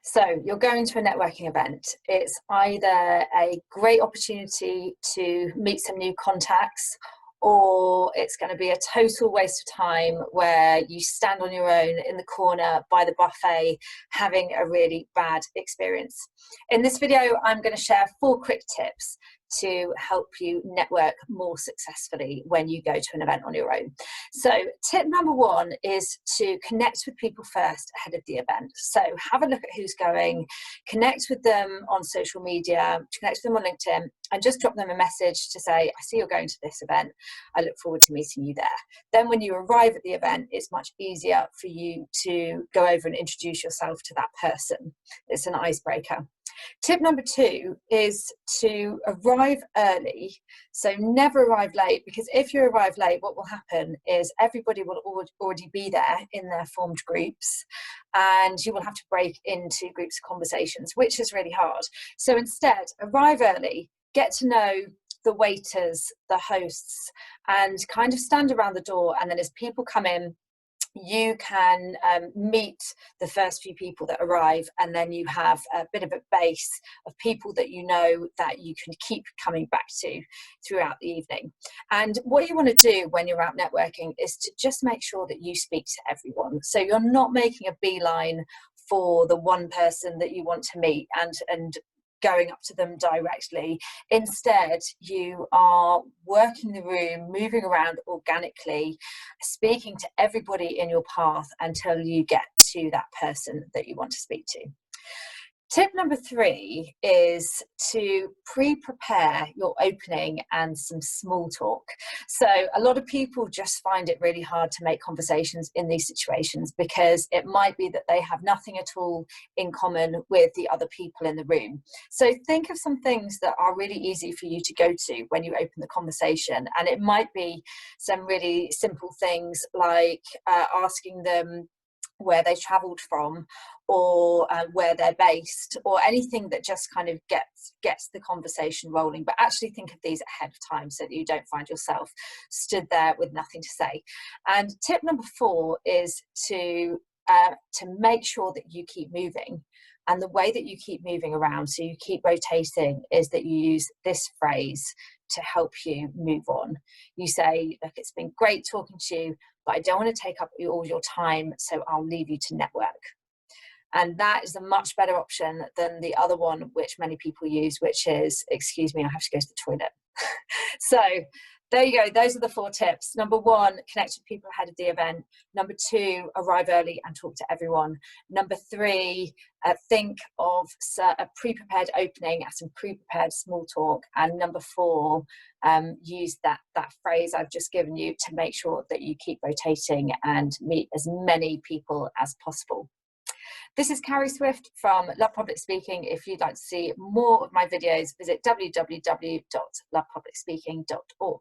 So you're going to a networking event. It's either a great opportunity to meet some new contacts, or it's going to be a total waste of time where you stand on your own in the corner by the buffet having a really bad experience. In this video, I'm going to share 4 quick tips to help you network more successfully when you go to an event on your own. So tip number 1 is to connect with people first ahead of the event. So have a look at who's going, connect with them on social media, connect with them on LinkedIn, and just drop them a message to say, I see you're going to this event. I look forward to meeting you there. Then when you arrive at the event, it's much easier for you to go over and introduce yourself to that person. It's an icebreaker. Tip number 2 is to arrive early. So never arrive late, because if you arrive late, what will happen is everybody will already be there in their formed groups, and you will have to break into groups of conversations, which is really hard. So instead, arrive early, get to know the waiters, the hosts, and kind of stand around the door, and then as people come in, you can meet the first few people that arrive, and then you have a bit of a base of people that you know that you can keep coming back to throughout the evening. And what you want to do when you're out networking is to just make sure that you speak to everyone. So you're not making a beeline for the one person that you want to meet and going up to them directly. Instead, you are working the room, moving around organically, speaking to everybody in your path until you get to that person that you want to speak to. Tip number 3 is to pre-prepare your opening and some small talk. So a lot of people just find it really hard to make conversations in these situations, because it might be that they have nothing at all in common with the other people in the room. So think of some things that are really easy for you to go to when you open the conversation. And it might be some really simple things like asking them where they travelled from, or where they're based, or anything that just kind of gets the conversation rolling. But actually think of these ahead of time so that you don't find yourself stood there with nothing to say. And tip number 4 is to make sure that you keep moving. And the way that you keep moving around, so you keep rotating, is that you use this phrase to help you move on. You say, look, it's been great talking to you, but I don't want to take up all your time, so I'll leave you to network. And that is a much better option than the other one, which many people use, which is, excuse me, I have to go to the toilet. So there you go. Those are the 4 tips. Number 1, connect with people ahead of the event. Number 2, arrive early and talk to everyone. Number 3, think of a pre-prepared opening and some pre-prepared small talk. And number 4, use that phrase I've just given you to make sure that you keep rotating and meet as many people as possible. This is Carrie Swift from Love Public Speaking. If you'd like to see more of my videos, visit www.lovepublicspeaking.org.